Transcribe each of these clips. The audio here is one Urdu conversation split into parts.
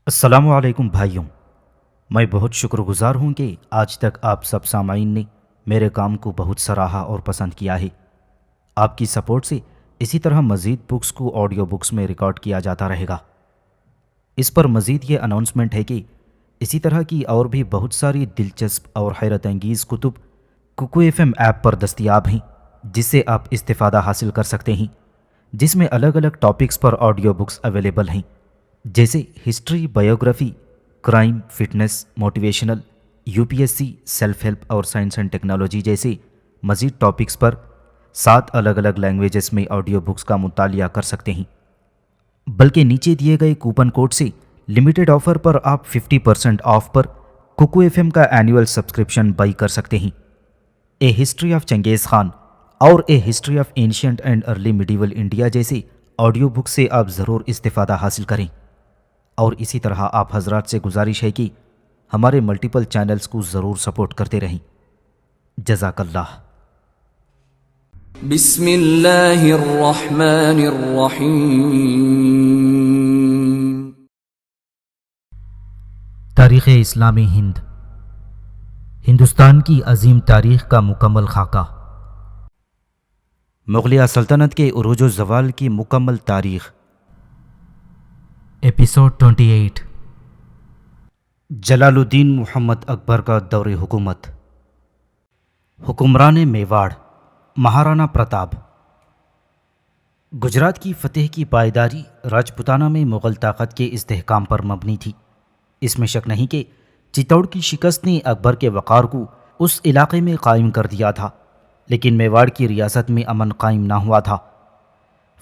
السلام علیکم بھائیوں، میں بہت شکر گزار ہوں کہ آج تک آپ سب سامعین نے میرے کام کو بہت سراہا اور پسند کیا ہے۔ آپ کی سپورٹ سے اسی طرح مزید بکس کو آڈیو بکس میں ریکارڈ کیا جاتا رہے گا۔ اس پر مزید یہ اناؤنسمنٹ ہے کہ اسی طرح کی اور بھی بہت ساری دلچسپ اور حیرت انگیز کتب کوکو ایف ایم ایپ پر دستیاب ہیں، جس سے آپ استفادہ حاصل کر سکتے ہیں، جس میں الگ الگ ٹاپکس پر آڈیو بکس اویلیبل ہیں، جیسے history, biography, crime, fitness, motivational, U P S C, self help اور سائنس اینڈ ٹیکنالوجی جیسے مزید ٹاپکس پر 7 الگ الگ لینگویجز میں آڈیو بکس کا مطالعہ کر سکتے ہیں۔ بلکہ نیچے دیے گئے کوپن کوڈ سے لمیٹڈ آفر پر آپ 50% آف پر کوکو ایف ایم کا اینیول سبسکرپشن بائی کر سکتے ہیں۔ A history of Genghis Khan اور a history of ancient and early medieval India جیسے آڈیو بک سے آپ ضرور استفادہ حاصل کریں، اور اسی طرح آپ حضرات سے گزارش ہے کہ ہمارے ملٹیپل چینلز کو ضرور سپورٹ کرتے رہیں۔ جزاک اللہ۔ بسم اللہ الرحمن الرحیم۔ تاریخ اسلامی ہند، ہندوستان کی عظیم تاریخ کا مکمل خاکہ، مغلیہ سلطنت کے عروج و زوال کی مکمل تاریخ۔ ایپیسوڈ 28، جلال الدین محمد اکبر کا دور حکومت۔ حکمران میواڑ مہارانا پرتاپ۔ گجرات کی فتح کی پائیداری راجپوتانہ میں مغل طاقت کے استحکام پر مبنی تھی۔ اس میں شک نہیں کہ چتوڑ کی شکست نے اکبر کے وقار کو اس علاقے میں قائم کر دیا تھا، لیکن میواڑ کی ریاست میں امن قائم نہ ہوا تھا۔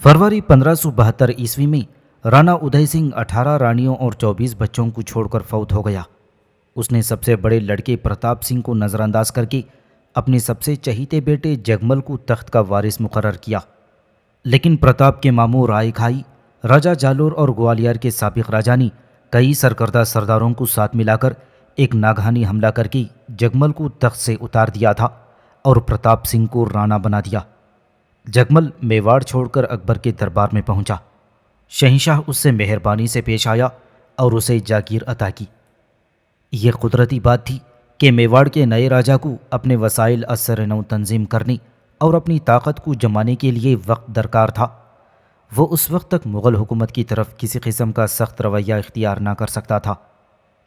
فروری 1572 عیسوی میں رانا ادے سنگھ 18 رانیوں اور 24 بچوں کو چھوڑ کر فوت ہو گیا۔ اس نے سب سے بڑے لڑکے پرتاپ سنگھ کو نظر انداز کر کے اپنے سب سے چہیتے بیٹے جگمل کو تخت کا وارث مقرر کیا، لیکن پرتاپ کے ماموں رائے کھائی، راجہ جالور اور گوالیار کے سابق راجا نے کئی سرکردہ سرداروں کو ساتھ ملا کر ایک ناگہانی حملہ کر کے جگمل کو تخت سے اتار دیا تھا اور پرتاپ سنگھ کو رانا بنا دیا۔ جگمل میواڑ چھوڑ کر اکبر کے دربار میں پہنچا۔ شہنشاہ اس سے مہربانی سے پیش آیا اور اسے جاگیر عطا کی۔ یہ قدرتی بات تھی کہ میواڑ کے نئے راجا کو اپنے وسائل اثر نو تنظیم کرنے اور اپنی طاقت کو جمانے کے لیے وقت درکار تھا۔ وہ اس وقت تک مغل حکومت کی طرف کسی قسم کا سخت رویہ اختیار نہ کر سکتا تھا۔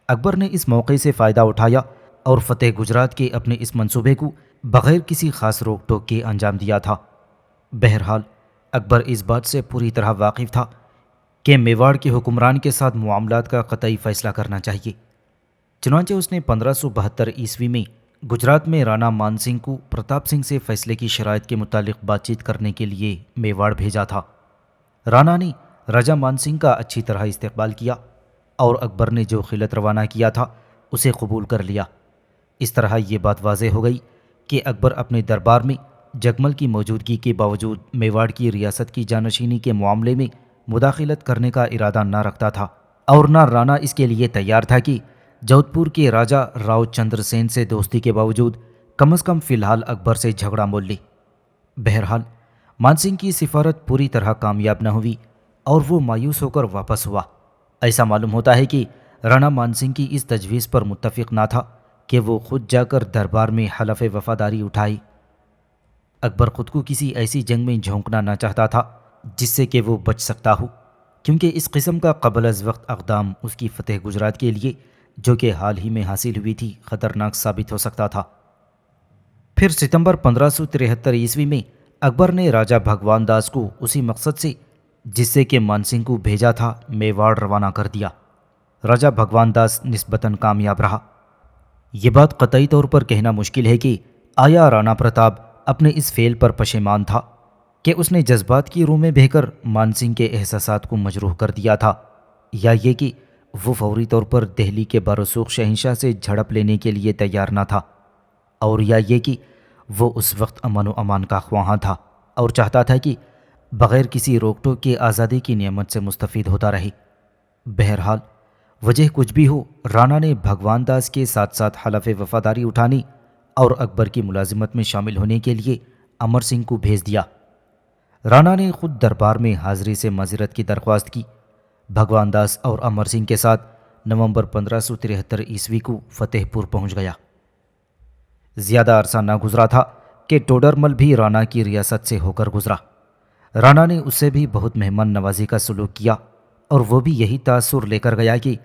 اکبر نے اس موقع سے فائدہ اٹھایا اور فتح گجرات کے اپنے اس منصوبے کو بغیر کسی خاص روک ٹوک کے انجام دیا تھا۔ بہرحال اکبر اس بات سے پوری طرح واقف تھا کہ میواڑ کے حکمران کے ساتھ معاملات کا قطعی فیصلہ کرنا چاہیے۔ چنانچہ اس نے 1572 عیسوی میں گجرات میں رانا مان سنگھ کو پرتاپ سنگھ سے فیصلے کی شرائط کے متعلق بات چیت کرنے کے لیے میواڑ بھیجا تھا۔ رانا نے راجہ مان سنگھ کا اچھی طرح استقبال کیا اور اکبر نے جو خلعت روانہ کیا تھا اسے قبول کر لیا۔ اس طرح یہ بات واضح ہو گئی کہ اکبر اپنے دربار میں جگمل کی موجودگی کے باوجود میواڑ کی ریاست کی جانشینی کے معاملے میں مداخلت کرنے کا ارادہ نہ رکھتا تھا، اور نہ رانا اس کے لیے تیار تھا کہ جودھ پور کے راجہ راؤ چندر سین سے دوستی کے باوجود کم از کم فی الحال اکبر سے جھگڑا مول لے۔ بہرحال مان سنگھ کی سفارت پوری طرح کامیاب نہ ہوئی اور وہ مایوس ہو کر واپس ہوا۔ ایسا معلوم ہوتا ہے کہ رانا مان سنگھ کی اس تجویز پر متفق نہ تھا کہ وہ خود جا کر دربار میں حلف وفاداری اٹھائے۔ اکبر خود کو کسی ایسی جنگ میں جھونکنا نہ چاہتا تھا جس سے کہ وہ بچ سکتا ہو، کیونکہ اس قسم کا قبل از وقت اقدام اس کی فتح گجرات کے لیے، جو کہ حال ہی میں حاصل ہوئی تھی، خطرناک ثابت ہو سکتا تھا۔ پھر ستمبر 1573 عیسوی میں اکبر نے راجہ بھگوان داس کو اسی مقصد سے جس سے کہ مان سنگھ کو بھیجا تھا میواڑ روانہ کر دیا۔ راجہ بھگوان داس نسبتاً کامیاب رہا۔ یہ بات قطعی طور پر کہنا مشکل ہے کہ آیا رانا پرتاپ اپنے اس فعل پر پشیمان تھا کہ اس نے جذبات کی رو میں بہہ کر مان سنگھ کے احساسات کو مجروح کر دیا تھا، یا یہ کہ وہ فوری طور پر دہلی کے بارسوخ شہنشاہ سے جھڑپ لینے کے لیے تیار نہ تھا، اور یا یہ کہ وہ اس وقت امن و امان کا خواہاں تھا اور چاہتا تھا کہ بغیر کسی روک ٹوک کے آزادی کی نعمت سے مستفید ہوتا رہے۔ بہرحال وجہ کچھ بھی ہو، رانا نے بھگوان داس کے ساتھ ساتھ حلف وفاداری اٹھانی اور اکبر کی ملازمت میں شامل ہونے کے لیے امر سنگھ کو بھیج دیا۔ رانا نے خود دربار میں حاضری سے معذرت کی درخواست کی۔ بھگوان داس اور امر سنگھ کے ساتھ نومبر 1573 عیسوی کو فتح پور پہنچ گیا۔ زیادہ عرصہ نہ گزرا تھا کہ ٹوڈرمل بھی رانا کی ریاست سے ہو کر گزرا۔ رانا نے اس سے بھی بہت مہمان نوازی کا سلوک کیا اور وہ بھی یہی تاثر لے کر گیا کہ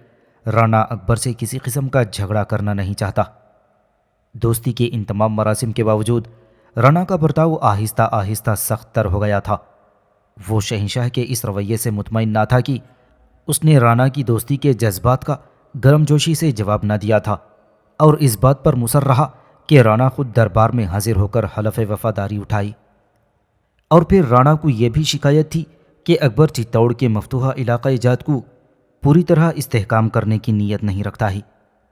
رانا اکبر سے کسی قسم کا جھگڑا کرنا نہیں چاہتا۔ دوستی کے ان تمام مراسم کے باوجود رانا کا برتاؤ آہستہ آہستہ سخت تر ہو گیا تھا۔ وہ شہنشاہ کے اس رویے سے مطمئن نہ تھا کہ اس نے رانا کی دوستی کے جذبات کا گرم جوشی سے جواب نہ دیا تھا، اور اس بات پر مصر رہا کہ رانا خود دربار میں حاضر ہو کر حلف وفاداری اٹھائی۔ اور پھر رانا کو یہ بھی شکایت تھی کہ اکبر چتوڑ کے مفتوحہ علاقۂ جات کو پوری طرح استحکام کرنے کی نیت نہیں رکھتا ہے۔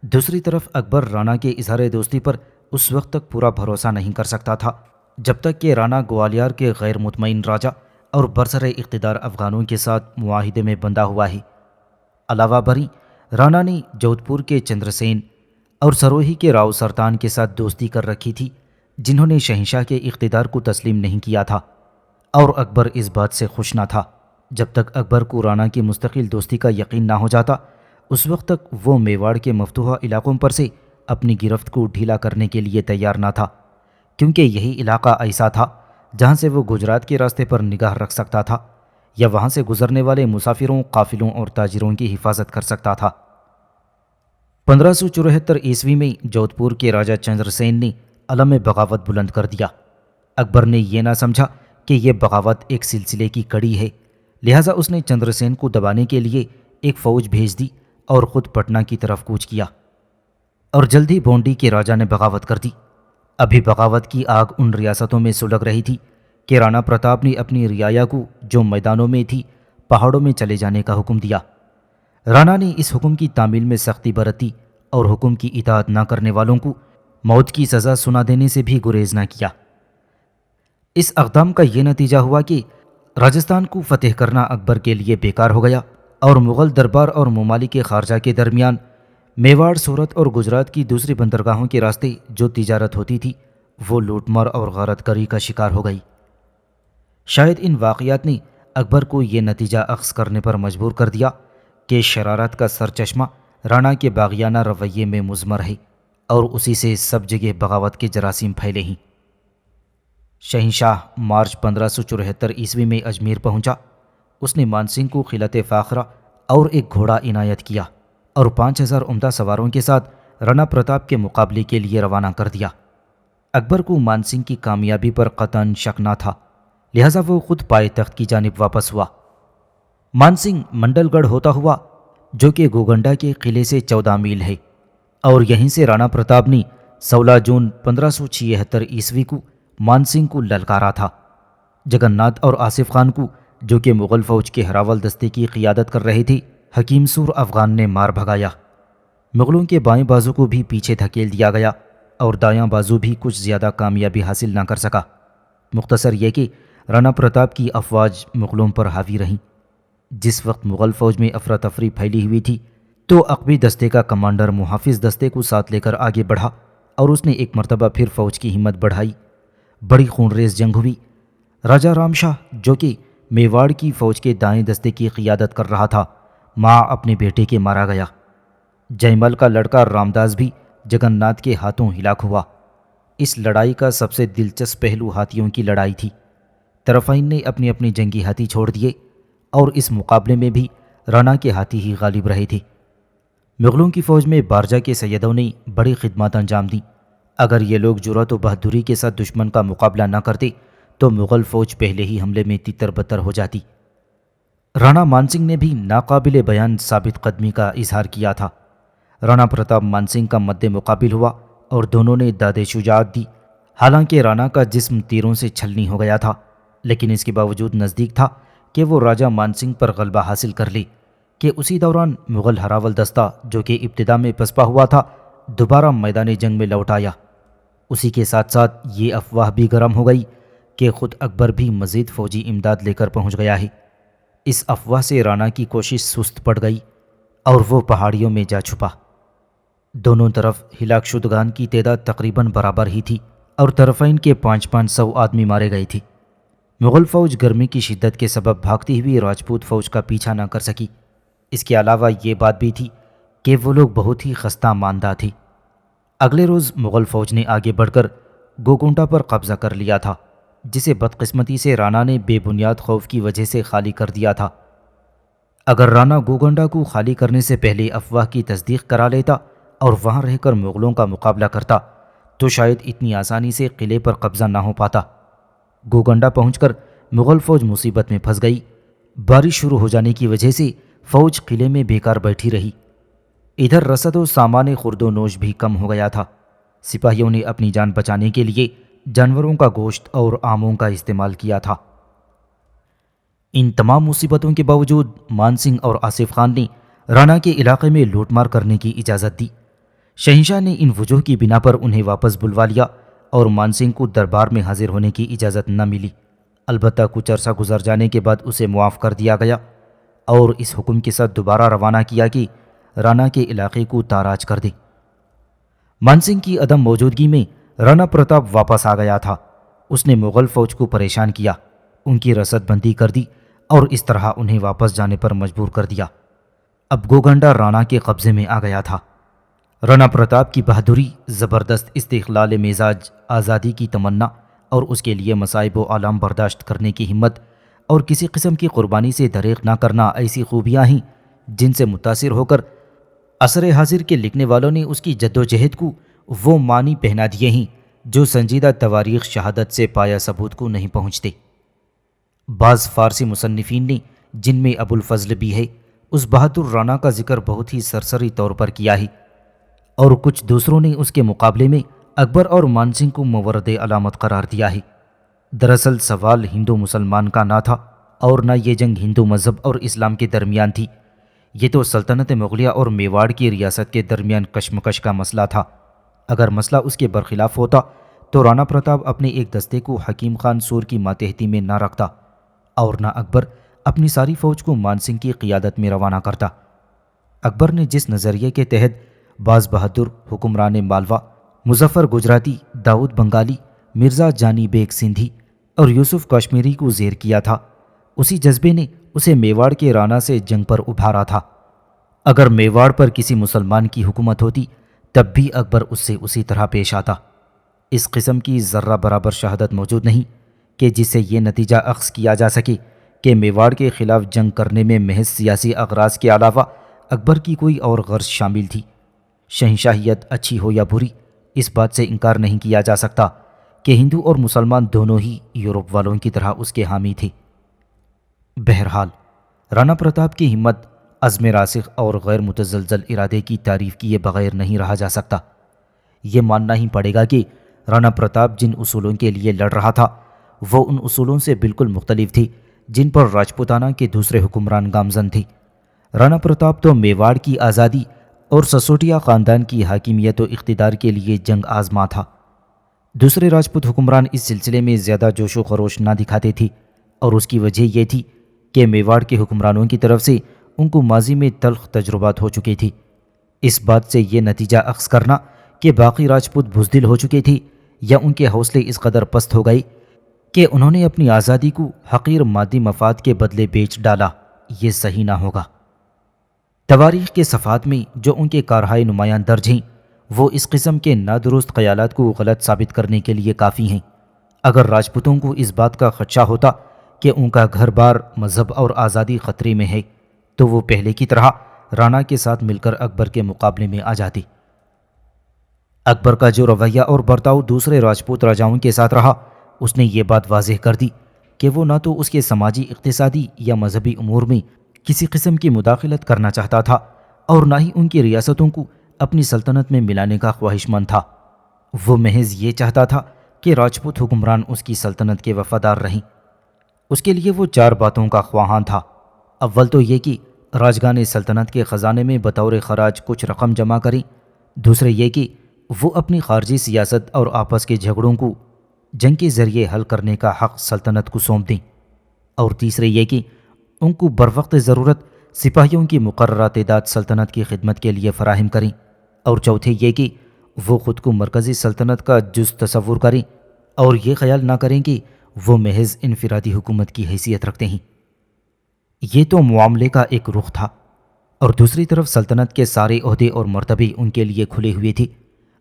دوسری طرف اکبر رانا کے اظہار دوستی پر اس وقت تک پورا بھروسہ نہیں کر سکتا تھا جب تک کہ رانا گوالیار کے غیر مطمئن راجا اور برسر اقتدار افغانوں کے ساتھ معاہدے میں بندھا ہوا ہے۔ علاوہ بری رانا نے جودھ پور کے چندر سین اور سروہی کے راؤ سرطان کے ساتھ دوستی کر رکھی تھی، جنہوں نے شہنشاہ کے اقتدار کو تسلیم نہیں کیا تھا، اور اکبر اس بات سے خوش نہ تھا۔ جب تک اکبر کو رانا کی مستقل دوستی کا یقین نہ ہو جاتا، اس وقت تک وہ میواڑ کے مفتوحہ علاقوں پر سے اپنی گرفت کو ڈھیلا کرنے کے لیے تیار نہ تھا، کیونکہ یہی علاقہ ایسا تھا جہاں سے وہ گجرات کے راستے پر نگاہ رکھ سکتا تھا یا وہاں سے گزرنے والے مسافروں، قافلوں اور تاجروں کی حفاظت کر سکتا تھا۔ 1574 عیسوی میں جودھ پور کے راجا چندر سین نے علم بغاوت بلند کر دیا۔ اکبر نے یہ نہ سمجھا کہ یہ بغاوت ایک سلسلے کی کڑی ہے، لہٰذا اس نے چندر سین کو دبانے کے لیے ایک فوج بھیج دی اور خود پٹنہ کی طرف کوچ کیا، اور جلد ہی بونڈی کے راجا نے بغاوت کر دی۔ ابھی بغاوت کی آگ ان ریاستوں میں سلگ رہی تھی کہ رانا پرتاپ نے اپنی رعایا کو جو میدانوں میں تھی پہاڑوں میں چلے جانے کا حکم دیا۔ رانا نے اس حکم کی تعمیل میں سختی برتی اور حکم کی اطاعت نہ کرنے والوں کو موت کی سزا سنا دینے سے بھی گریز نہ کیا۔ اس اقدام کا یہ نتیجہ ہوا کہ راجستھان کو فتح کرنا اکبر کے لیے بیکار ہو گیا، اور مغل دربار اور ممالک خارجہ کے درمیان میواڑ، سورت اور گجرات کی دوسری بندرگاہوں کے راستے جو تجارت ہوتی تھی وہ لوٹ مار اور غارت گری کا شکار ہو گئی۔ شاید ان واقعات نے اکبر کو یہ نتیجہ اخذ کرنے پر مجبور کر دیا کہ شرارت کا سرچشمہ رانا کے باغیانہ رویے میں مضمر ہے، اور اسی سے سب جگہ بغاوت کے جراثیم پھیلے ہیں۔ شہنشاہ مارچ 1574 عیسوی میں اجمیر پہنچا۔ اس نے مان سنگھ کو خلعت فاخرہ اور ایک گھوڑا عنایت کیا اور 5000 عمدہ سواروں کے ساتھ رانا پرتاپ کے مقابلے کے لیے روانہ کر دیا۔ اکبر کو مان سنگھ کی کامیابی پر قطعاً شک نہ تھا، لہٰذا وہ خود پائے تخت کی جانب واپس ہوا۔ مان سنگھ منڈل گڑھ ہوتا ہوا، جو کہ گوگنڈا کے قلعے سے 14 میل ہے، اور یہیں سے رانا پرتاپ نے 16 جون 1576 عیسوی کو مان سنگھ کو للکارا تھا۔ جگن ناتھ اور آصف خان کو، جو کہ مغل فوج کے ہراول دستے کی قیادت کر رہے تھے، حکیم سور افغان نے مار بھگایا۔ مغلوں کے بائیں بازو کو بھی پیچھے دھکیل دیا گیا اور دایاں بازو بھی کچھ زیادہ کامیابی حاصل نہ کر سکا۔ مختصر یہ کہ رانا پرتاپ کی افواج مغلوں پر حاوی رہیں۔ جس وقت مغل فوج میں افراتفری پھیلی ہوئی تھی تو عقبی دستے کا کمانڈر محافظ دستے کو ساتھ لے کر آگے بڑھا، اور اس نے ایک مرتبہ پھر فوج کی ہمت بڑھائی۔ بڑی خونریز جنگ ہوئی۔ راجا رام شاہ، جو کہ میواڑ کی فوج کے دائیں دستے کی قیادت کر رہا تھا، ماں اپنے بیٹے کے مارا گیا۔ جیمل کا لڑکا رامداس بھی جگن ناتھ کے ہاتھوں ہلاک ہوا۔ اس لڑائی کا سب سے دلچسپ پہلو ہاتھیوں کی لڑائی تھی۔ طرفین نے اپنی اپنی جنگی ہاتھی چھوڑ دیے، اور اس مقابلے میں بھی رانا کے ہاتھی ہی غالب رہے تھے۔ مغلوں کی فوج میں بارجہ کے سیدوں نے بڑی خدمات انجام دیں۔ اگر یہ لوگ جرأت و بہادری کے ساتھ دشمن کا مقابلہ نہ کرتے تو مغل فوج پہلے ہی حملے میں تتر بتر ہو جاتی۔ رانا مان سنگھ نے بھی ناقابل بیان ثابت قدمی کا اظہار کیا تھا۔ رانا پرتاپ مان سنگھ کا مد مقابل ہوا اور دونوں نے داد شجاعت دی۔ حالانکہ رانا کا جسم تیروں سے چھلنی ہو گیا تھا، لیکن اس کے باوجود نزدیک تھا کہ وہ راجا مان سنگھ پر غلبہ حاصل کر لے کہ اسی دوران مغل ہراول دستہ، جو کہ ابتدا میں پسپا ہوا تھا، دوبارہ میدان جنگ میں لوٹ آیا۔ اسی کے ساتھ ساتھ یہ افواہ بھی گرم ہو گئی کہ خود اکبر بھی مزید فوجی امداد لے کر پہنچ گیا ہے۔ اس افواہ سے رانا کی کوشش سست پڑ گئی اور وہ پہاڑیوں میں جا چھپا۔ دونوں طرف ہلاک شدگان کی تعداد تقریباً برابر ہی تھی، اور طرفین کے 500 آدمی مارے گئے تھے۔ مغل فوج گرمی کی شدت کے سبب بھاگتی ہوئی راجپوت فوج کا پیچھا نہ کر سکی۔ اس کے علاوہ یہ بات بھی تھی کہ وہ لوگ بہت ہی خستہ ماندہ تھے۔ اگلے روز مغل فوج نے آگے بڑھ کر گوگونڈا پر قبضہ کر لیا تھا، جسے بدقسمتی سے رانا نے بے بنیاد خوف کی وجہ سے خالی کر دیا تھا۔ اگر رانا گوگونڈا کو خالی کرنے سے پہلے افواہ کی تصدیق کرا لیتا اور وہاں رہ کر مغلوں کا مقابلہ کرتا تو شاید اتنی آسانی سے قلعے پر قبضہ نہ ہو پاتا۔ گوگونڈا پہنچ کر مغل فوج مصیبت میں پھنس گئی۔ بارش شروع ہو جانے کی وجہ سے فوج قلعے میں بیکار بیٹھی رہی۔ ادھر رسد و سامان خورد و نوش بھی کم ہو گیا تھا۔ سپاہیوں نے اپنی جان بچانے کے لیے جانوروں کا گوشت اور آموں کا استعمال کیا تھا۔ ان تمام مصیبتوں کے باوجود مان سنگھ اور آصف خان نے رانا کے علاقے میں لوٹ مار کرنے کی اجازت دی۔ شہنشاہ نے ان وجوہ کی بنا پر انہیں واپس بلوا لیا اور مان سنگھ کو دربار میں حاضر ہونے کی اجازت نہ ملی۔ البتہ کچھ عرصہ گزر جانے کے بعد اسے معاف کر دیا گیا اور اس حکم کے ساتھ دوبارہ روانہ کیا کہ رانا کے علاقے کو تاراج کر دے۔ مان سنگھ کی عدم موجودگی میں رانا پرتاپ واپس آ گیا تھا۔ اس نے مغل فوج کو پریشان کیا، ان کی رسد بندی کر دی اور اس طرح انہیں واپس جانے پر مجبور کر دیا۔ اب گوگنڈا رانا کے قبضے میں آ گیا تھا۔ رانا پرتاپ کی بہادری، زبردست استقلال مزاج، آزادی کی تمنا اور اس کے لیے مصائب و آلام برداشت کرنے کی ہمت اور کسی قسم کی قربانی سے دریغ نہ کرنا ایسی خوبیاں ہیں جن سے متاثر ہو کر عصر حاضر کے لکھنے والوں نے اس کی جد و جہد کو وہ معنی پہنا دیے ہیں جو سنجیدہ تواریخ شہادت سے پایا ثبوت کو نہیں پہنچتے۔ بعض فارسی مصنفین نے، جن میں ابو الفضل بھی ہے، اس بہادر رانا کا ذکر بہت ہی سرسری طور پر کیا ہے، اور کچھ دوسروں نے اس کے مقابلے میں اکبر اور مان سنگھ کو مورد علامت قرار دیا ہے۔ دراصل سوال ہندو مسلمان کا نہ تھا اور نہ یہ جنگ ہندو مذہب اور اسلام کے درمیان تھی، یہ تو سلطنت مغلیہ اور میواڑ کی ریاست کے درمیان کشمکش کا مسئلہ تھا۔ اگر مسئلہ اس کے برخلاف ہوتا تو رانا پرتاپ اپنے ایک دستے کو حکیم خان سور کی ماتحتی میں نہ رکھتا اور نہ اکبر اپنی ساری فوج کو مان سنگھ کی قیادت میں روانہ کرتا۔ اکبر نے جس نظریے کے تحت باز بہادر، حکمران مالوا، مظفر گجراتی، داؤد بنگالی، مرزا جانی بیگ سندھی اور یوسف کاشمیری کو زیر کیا تھا، اسی جذبے نے اسے میواڑ کے رانا سے جنگ پر ابھارا تھا۔ اگر میواڑ پر کسی مسلمان کی حکومت ہوتی تب بھی اکبر اس سے اسی طرح پیش آتا۔ اس قسم کی ذرہ برابر شہادت موجود نہیں کہ جس سے یہ نتیجہ اخذ کیا جا سکے کہ میواڑ کے خلاف جنگ کرنے میں محض سیاسی اغراض کے علاوہ اکبر کی کوئی اور غرض شامل تھی۔ شہنشاہیت اچھی ہو یا بری، اس بات سے انکار نہیں کیا جا سکتا کہ ہندو اور مسلمان دونوں ہی یورپ والوں کی طرح اس کے حامی تھے۔ بہرحال رانا پرتاپ کی ہمت، عزم راسخ اور غیر متزلزل ارادے کی تعریف کیے بغیر نہیں رہا جا سکتا۔ یہ ماننا ہی پڑے گا کہ رانا پرتاپ جن اصولوں کے لیے لڑ رہا تھا وہ ان اصولوں سے بالکل مختلف تھی جن پر راجپوتانہ کے دوسرے حکمران گامزن تھے۔ رانا پرتاپ تو میواڑ کی آزادی اور سسوٹیا خاندان کی حاکمیت و اقتدار کے لیے جنگ آزما تھا۔ دوسرے راجپوت حکمران اس سلسلے میں زیادہ جوش و خروش نہ دکھاتے تھے، اور اس کی وجہ یہ تھی کہ میواڑ کے حکمرانوں کی طرف سے ان کو ماضی میں تلخ تجربات ہو چکے تھے۔ اس بات سے یہ نتیجہ اخذ کرنا کہ باقی راجپوت بزدل ہو چکے تھے یا ان کے حوصلے اس قدر پست ہو گئے کہ انہوں نے اپنی آزادی کو حقیر مادی مفاد کے بدلے بیچ ڈالا، یہ صحیح نہ ہوگا۔ تواریخ کے صفحات میں جو ان کے کارہائے نمایاں درج ہیں وہ اس قسم کے نادرست خیالات کو غلط ثابت کرنے کے لیے کافی ہیں۔ اگر راجپوتوں کو اس بات کا خدشہ ہوتا کہ ان کا گھر بار، مذہب اور آزادی خطرے میں ہے تو وہ پہلے کی طرح رانا کے ساتھ مل کر اکبر کے مقابلے میں آ جاتے۔ اکبر کا جو رویہ اور برتاؤ دوسرے راجپوت راجاؤں کے ساتھ رہا، اس نے یہ بات واضح کر دی کہ وہ نہ تو اس کے سماجی، اقتصادی یا مذہبی امور میں کسی قسم کی مداخلت کرنا چاہتا تھا اور نہ ہی ان کی ریاستوں کو اپنی سلطنت میں ملانے کا خواہش مند تھا۔ وہ محض یہ چاہتا تھا کہ راجپوت حکمران اس کی سلطنت کے وفادار رہیں۔ اس کے لیے وہ 4 باتوں کا خواہاں تھا۔ اول تو یہ کہ راجگان سلطنت کے خزانے میں بطور خراج کچھ رقم جمع کریں، دوسرے یہ کہ وہ اپنی خارجی سیاست اور آپس کے جھگڑوں کو جنگ کے ذریعے حل کرنے کا حق سلطنت کو سونپ دیں، اور تیسرے یہ کہ ان کو بروقت ضرورت سپاہیوں کی مقررہ تعداد سلطنت کی خدمت کے لیے فراہم کریں، اور چوتھے یہ کہ وہ خود کو مرکزی سلطنت کا جز تصور کریں اور یہ خیال نہ کریں کہ وہ محض انفرادی حکومت کی حیثیت رکھتے ہیں۔ یہ تو معاملے کا ایک رخ تھا۔ اور دوسری طرف سلطنت کے سارے عہدے اور مرتبے ان کے لیے کھلے ہوئے تھے،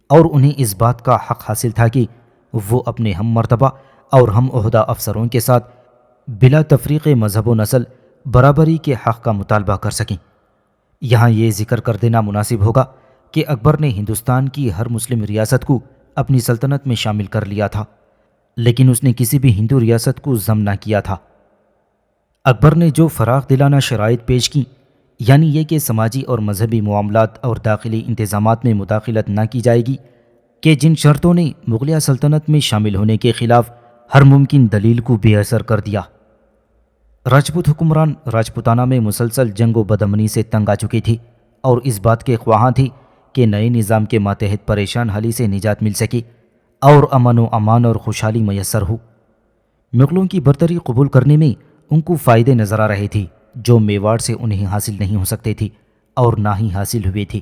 اور انہیں اس بات کا حق حاصل تھا کہ وہ اپنے ہم مرتبہ اور ہم عہدہ افسروں کے ساتھ بلا تفریق مذہب و نسل برابری کے حق کا مطالبہ کر سکیں۔ یہاں یہ ذکر کر دینا مناسب ہوگا کہ اکبر نے ہندوستان کی ہر مسلم ریاست کو اپنی سلطنت میں شامل کر لیا تھا، لیکن اس نے کسی بھی ہندو ریاست کو ضم نہ کیا تھا۔ اکبر نے جو فراخ دلانہ شرائط پیش کیں، یعنی یہ کہ سماجی اور مذہبی معاملات اور داخلی انتظامات میں مداخلت نہ کی جائے گی، کہ جن شرطوں نے مغلیہ سلطنت میں شامل ہونے کے خلاف ہر ممکن دلیل کو بے اثر کر دیا۔ راجپوت حکمران راجپوتانہ میں مسلسل جنگ و بدامنی سے تنگ آ چکے تھے اور اس بات کے خواہاں تھے کہ نئے نظام کے ماتحت پریشان حالی سے نجات مل سکے اور امن و امان اور خوشحالی میسر ہو۔ مغلوں کی برتری قبول کرنے میں ان کو فائدے نظر آ رہے تھے جو میواڑ سے انہیں حاصل نہیں ہو سکتے تھے اور نہ ہی حاصل ہوئے تھے،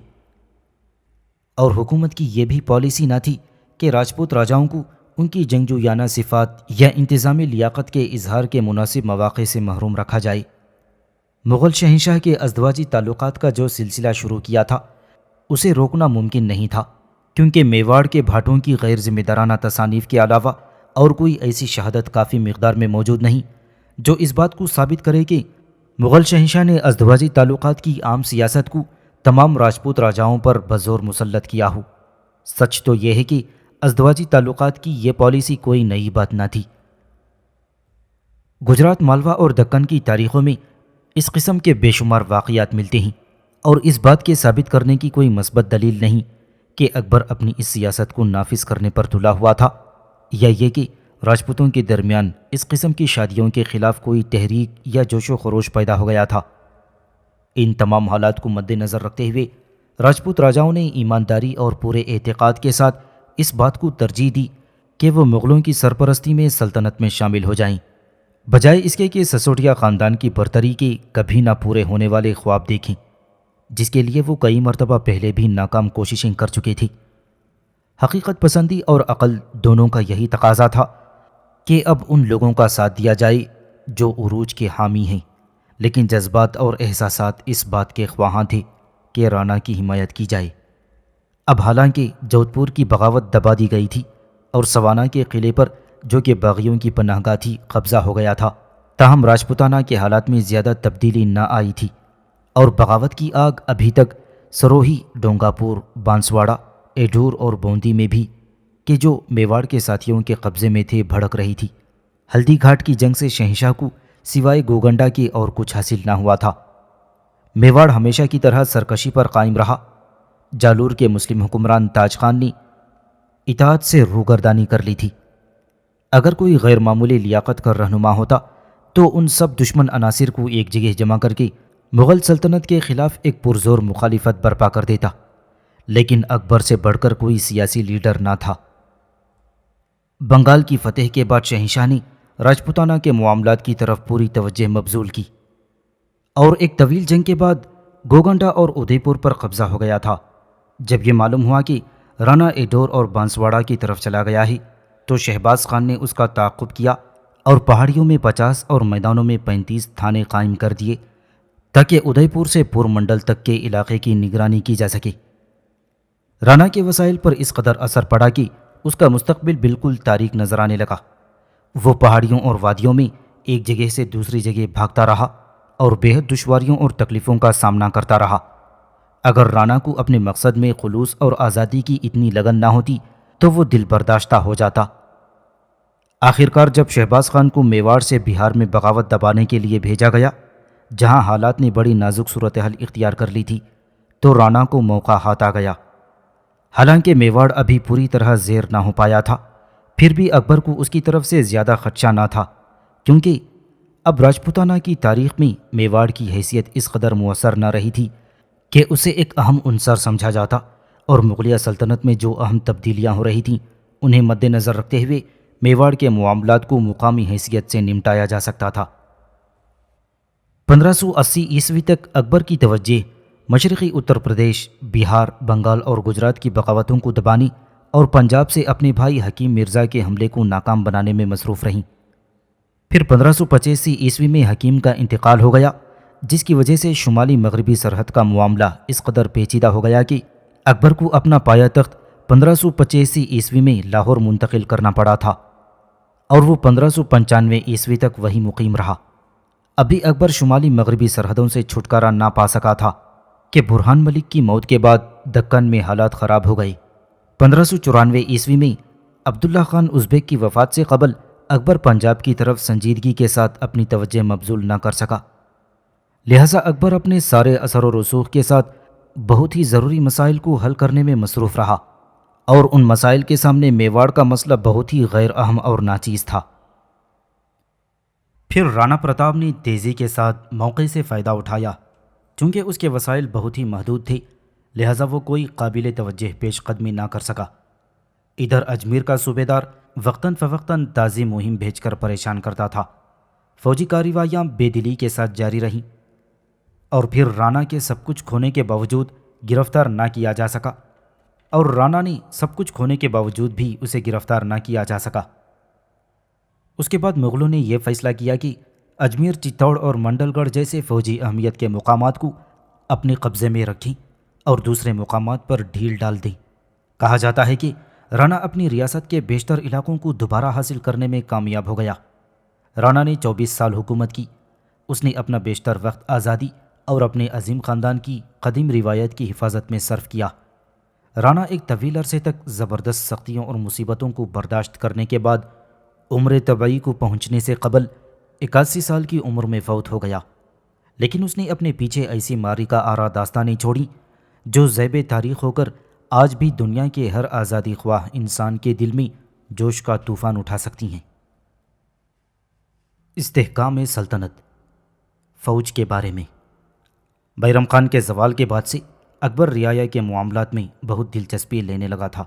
اور حکومت کی یہ بھی پالیسی نہ تھی کہ راجپوت راجاؤں کو ان کی جنگجویانہ صفات یا انتظامی لیاقت کے اظہار کے مناسب مواقع سے محروم رکھا جائے۔ مغل شہنشاہ کے ازدواجی تعلقات کا جو سلسلہ شروع کیا تھا اسے روکنا ممکن نہیں تھا، کیونکہ میواڑ کے بھاٹوں کی غیر ذمہ دارانہ تصانیف کے علاوہ اور کوئی ایسی شہادت کافی مقدار میں موجود نہیں جو اس بات کو ثابت کرے کہ مغل شہنشاہ نے ازدواجی تعلقات کی عام سیاست کو تمام راجپوت راجاؤں پر بزور مسلط کیا ہو۔ سچ تو یہ ہے کہ ازدواجی تعلقات کی یہ پالیسی کوئی نئی بات نہ تھی۔ گجرات، مالوا اور دکن کی تاریخوں میں اس قسم کے بے شمار واقعات ملتے ہیں، اور اس بات کے ثابت کرنے کی کوئی مثبت دلیل نہیں کہ اکبر اپنی اس سیاست کو نافذ کرنے پر تلا ہوا تھا، یا یہ کہ راجپوتوں کے درمیان اس قسم کی شادیوں کے خلاف کوئی تحریک یا جوش و خروش پیدا ہو گیا تھا۔ ان تمام حالات کو مد نظر رکھتے ہوئے راجپوت راجاؤں نے ایمانداری اور پورے اعتقاد کے ساتھ اس بات کو ترجیح دی کہ وہ مغلوں کی سرپرستی میں سلطنت میں شامل ہو جائیں، بجائے اس کے کہ سسوٹیا خاندان کی برتری کے کبھی نہ پورے ہونے والے خواب دیکھیں، جس کے لیے وہ کئی مرتبہ پہلے بھی ناکام کوششیں کر چکے تھے۔ حقیقت پسندی اور عقل دونوں کا یہی تقاضا تھا کہ اب ان لوگوں کا ساتھ دیا جائے جو عروج کے حامی ہیں، لیکن جذبات اور احساسات اس بات کے خواہاں تھے کہ رانا کی حمایت کی جائے۔ اب حالانکہ جودھ پور کی بغاوت دبا دی گئی تھی اور سوانا کے قلعے پر جو کہ باغیوں کی پناہ گاہ تھی قبضہ ہو گیا تھا، تاہم راجپوتانہ کے حالات میں زیادہ تبدیلی نہ آئی تھی، اور بغاوت کی آگ ابھی تک سروہی، ڈونگاپور، بانسواڑہ، ایڈور اور بوندی میں بھی، کہ جو میواڑ کے ساتھیوں کے قبضے میں تھے، بھڑک رہی تھی۔ ہلدی گھاٹ کی جنگ سے شہنشاہ کو سوائے گوگنڈا کے اور کچھ حاصل نہ ہوا تھا۔ میواڑ ہمیشہ کی طرح سرکشی پر قائم رہا۔ جالور کے مسلم حکمران تاج خان نے اطاعت سے روگردانی کر لی تھی۔ اگر کوئی غیر معمولی لیاقت کا رہنما ہوتا تو ان سب دشمن عناصر کو ایک جگہ جمع کر کے مغل سلطنت کے خلاف ایک پرزور مخالفت برپا کر دیتا، لیکن اکبر سے بڑھ کر کوئی سیاسی لیڈر نہ تھا۔ بنگال کی فتح کے بعد شہنشاہ نے راجپوتانہ کے معاملات کی طرف پوری توجہ مبذول کی، اور ایک طویل جنگ کے بعد گوگنڈا اور ادے پور پر قبضہ ہو گیا تھا۔ جب یہ معلوم ہوا کہ رانا ایڈور اور بانسواڑہ کی طرف چلا گیا ہے تو شہباز خان نے اس کا تعاقب کیا اور پہاڑیوں میں 50 اور میدانوں میں 35 تھانے قائم کر دیے تاکہ ادے پور سے پور منڈل تک کے علاقے کی نگرانی کی جا سکے۔ رانا کے وسائل پر اس قدر اثر پڑا کہ اس کا مستقبل بالکل تاریک نظر آنے لگا۔ وہ پہاڑیوں اور وادیوں میں ایک جگہ سے دوسری جگہ بھاگتا رہا اور بے حد دشواریوں اور تکلیفوں کا سامنا کرتا رہا۔ اگر رانا کو اپنے مقصد میں خلوص اور آزادی کی اتنی لگن نہ ہوتی تو وہ دل برداشتہ ہو جاتا۔ آخرکار جب شہباز خان کو میواڑ سے بہار میں بغاوت دبانے کے لیے بھیجا گیا، جہاں حالات نے بڑی نازک صورتحال اختیار کر لی تھی، تو رانا کو موقع ہاتھ آ گیا۔ حالانکہ میواڑ ابھی پوری طرح زیر نہ ہو پایا تھا، پھر بھی اکبر کو اس کی طرف سے زیادہ خدشہ نہ تھا، کیونکہ اب راجپوتانہ کی تاریخ میں میواڑ کی حیثیت اس قدر مؤثر نہ رہی تھی کہ اسے ایک اہم عنصر سمجھا جاتا، اور مغلیہ سلطنت میں جو اہم تبدیلیاں ہو رہی تھیں انہیں مد نظر رکھتے ہوئے میواڑ کے معاملات کو مقامی حیثیت سے نمٹایا جا سکتا تھا۔ 1580 عیسوی تک اکبر کی توجہ مشرقی اتر پردیش، بہار، بنگال اور گجرات کی بغاوتوں کو دبانے اور پنجاب سے اپنے بھائی حکیم مرزا کے حملے کو ناکام بنانے میں مصروف رہیں۔ پھر 1585 عیسوی میں حکیم کا انتقال ہو گیا، جس کی وجہ سے شمالی مغربی سرحد کا معاملہ اس قدر پیچیدہ ہو گیا کہ اکبر کو اپنا پایا تخت 1585 میں لاہور منتقل کرنا پڑا تھا اور وہ 1595 تک وہی مقیم رہا۔ ابھی اکبر شمالی مغربی سرحدوں سے چھٹکارا نہ پا سکا تھا کہ برہان ملک کی موت کے بعد دکن میں حالات خراب ہو گئے۔ 1594 میں عبداللہ خان ازبیک کی وفات سے قبل اکبر پنجاب کی طرف سنجیدگی کے ساتھ اپنی توجہ مبذول نہ کر سکا، لہٰذا اکبر اپنے سارے اثر و رسوخ کے ساتھ بہت ہی ضروری مسائل کو حل کرنے میں مصروف رہا، اور ان مسائل کے سامنے میواڑ کا مسئلہ بہت ہی غیر اہم اور ناچیز تھا۔ پھر رانا پرتاپ نے تیزی کے ساتھ موقع سے فائدہ اٹھایا۔ چونکہ اس کے وسائل بہت ہی محدود تھے، لہٰذا وہ کوئی قابل توجہ پیش قدمی نہ کر سکا۔ ادھر اجمیر کا صوبیدار وقتاً فوقتاً تازی مہم بھیج کر پریشان کرتا تھا۔ فوجی کارروائیاں بے دلی کے ساتھ جاری رہیں، اور پھر رانا کے سب کچھ کھونے کے باوجود گرفتار نہ کیا جا سکا، اور رانا نے سب کچھ کھونے کے باوجود بھی اسے گرفتار نہ کیا جا سکا۔ اس کے بعد مغلوں نے یہ فیصلہ کیا کہ اجمیر، چتوڑ اور منڈل گڑھ جیسے فوجی اہمیت کے مقامات کو اپنے قبضے میں رکھیں اور دوسرے مقامات پر ڈھیل ڈال دیں۔ کہا جاتا ہے کہ رانا اپنی ریاست کے بیشتر علاقوں کو دوبارہ حاصل کرنے میں کامیاب ہو گیا۔ رانا نے 24 سال حکومت کی۔ اس نے اپنا بیشتر وقت آزادی اور اپنے عظیم خاندان کی قدیم روایت کی حفاظت میں صرف کیا۔ رانا ایک طویل عرصے تک زبردست سختیوں اور مصیبتوں کو برداشت کرنے کے بعد عمر طبعی کو پہنچنے سے قبل 81 سال کی عمر میں فوت ہو گیا، لیکن اس نے اپنے پیچھے ایسی معرکہ آرا داستانیں چھوڑیں جو زیب تاریخ ہو کر آج بھی دنیا کے ہر آزادی خواہ انسان کے دل میں جوش کا طوفان اٹھا سکتی ہیں۔ استحکام سلطنت۔ فوج کے بارے میں بیرم خان کے زوال کے بعد سے اکبر رعایا کے معاملات میں بہت دلچسپی لینے لگا تھا۔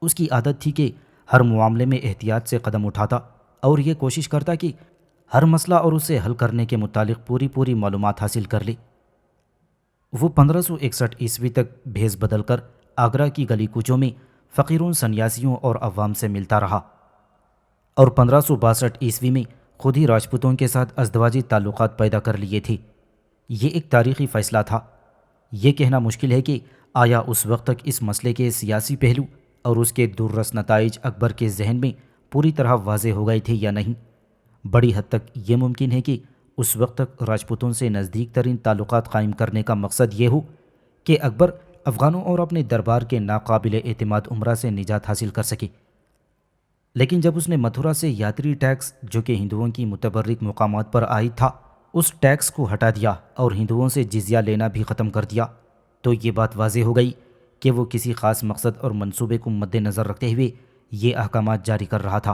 اس کی عادت تھی کہ ہر معاملے میں احتیاط سے قدم اٹھاتا اور یہ کوشش کرتا کہ ہر مسئلہ اور اسے حل کرنے کے متعلق پوری معلومات حاصل کر لے۔ وہ 1561 تک بھیس بدل کر آگرہ کی گلی کوچوں میں فقیروں، سنیاسیوں اور عوام سے ملتا رہا، اور 1562 میں خود ہی راجپوتوں کے ساتھ ازدواجی تعلقات پیدا کر لیے تھے۔ یہ ایک تاریخی فیصلہ تھا۔ یہ کہنا مشکل ہے کہ آیا اس وقت تک اس مسئلے کے سیاسی پہلو اور اس کے دوررس نتائج اکبر کے ذہن میں پوری طرح واضح ہو گئے تھے یا نہیں۔ بڑی حد تک یہ ممکن ہے کہ اس وقت تک راجپوتوں سے نزدیک ترین تعلقات قائم کرنے کا مقصد یہ ہو کہ اکبر افغانوں اور اپنے دربار کے ناقابل اعتماد عمرہ سے نجات حاصل کر سکے۔ لیکن جب اس نے متھرا سے یاتری ٹیکس، جو کہ ہندوؤں کی متبرک مقامات پر عائد تھا، اس ٹیکس کو ہٹا دیا اور ہندوؤں سے جزیہ لینا بھی ختم کر دیا، تو یہ بات واضح ہو گئی کہ وہ کسی خاص مقصد اور منصوبے کو مد نظر رکھتے ہوئے یہ احکامات جاری کر رہا تھا۔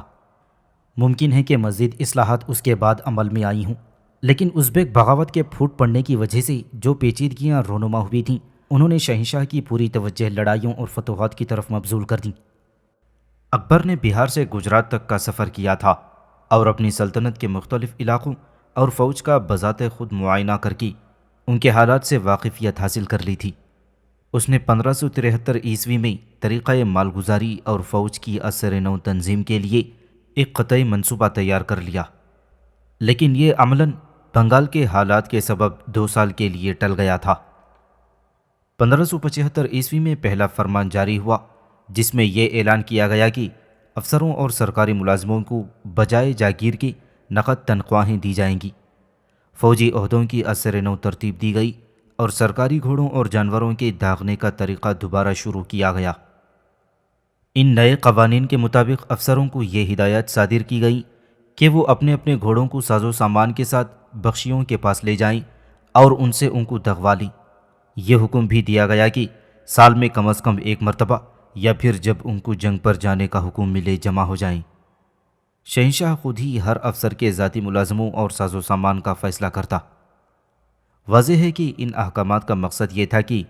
ممکن ہے کہ مزید اصلاحات اس کے بعد عمل میں آئی ہوں، لیکن ازبیک بغاوت کے پھوٹ پڑنے کی وجہ سے جو پیچیدگیاں رونما ہوئی تھیں، انہوں نے شہنشاہ کی پوری توجہ لڑائیوں اور فتوحات کی طرف مبذول کر دیں۔ اکبر نے بہار سے گجرات تک کا سفر کیا تھا اور اپنی سلطنت کے مختلف علاقوں اور فوج کا بذات خود معائنہ کر کے ان کے حالات سے واقفیت حاصل کر لی تھی۔ اس نے 1573 میں طریقۂ مالگزاری اور فوج کی اثر نو تنظیم کے لیے ایک قطعی منصوبہ تیار کر لیا، لیکن یہ عملاً بنگال کے حالات کے سبب 2 سال کے لیے ٹل گیا تھا۔ 1575 میں پہلا فرمان جاری ہوا، جس میں یہ اعلان کیا گیا کہ افسروں اور سرکاری ملازموں کو بجائے جاگیر کے نقد تنخواہیں دی جائیں گی۔ فوجی عہدوں کی اثر نو ترتیب دی گئی اور سرکاری گھوڑوں اور جانوروں کے داغنے کا طریقہ دوبارہ شروع کیا گیا۔ ان نئے قوانین کے مطابق افسروں کو یہ ہدایت صادر کی گئی کہ وہ اپنے اپنے گھوڑوں کو ساز و سامان کے ساتھ بخشیوں کے پاس لے جائیں اور ان سے ان کو دغوا لیں۔ یہ حکم بھی دیا گیا کہ سال میں کم از کم 1 مرتبہ یا پھر جب ان کو جنگ پر جانے کا حکم ملے جمع ہو جائیں۔ شہنشاہ خود ہی ہر افسر کے ذاتی ملازموں اور ساز و سامان کا فیصلہ کرتا۔ واضح ہے کہ ان احکامات کا مقصد یہ تھا کہ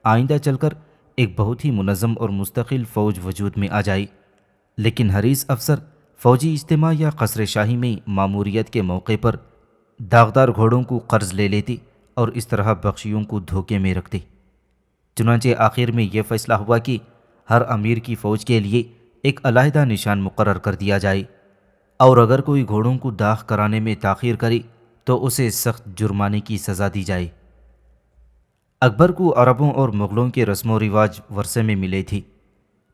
آئندہ چل کر ایک بہت ہی منظم اور مستقل فوج وجود میں آ جائے، لیکن حریص افسر فوجی اجتماع یا قصر شاہی میں ماموریت کے موقع پر داغدار گھوڑوں کو قرض لے لیتے اور اس طرح بخشیوں کو دھوکے میں رکھتے۔ چنانچہ آخر میں یہ فیصلہ ہوا کہ ہر امیر کی فوج کے لیے ایک علیحدہ نشان مقرر کر دیا جائے، اور اگر کوئی گھوڑوں کو داغ کرانے میں تاخیر کرے تو اسے سخت جرمانے کی سزا دی جائے۔ اکبر کو عربوں اور مغلوں کے رسم و رواج ورثے میں ملے تھے۔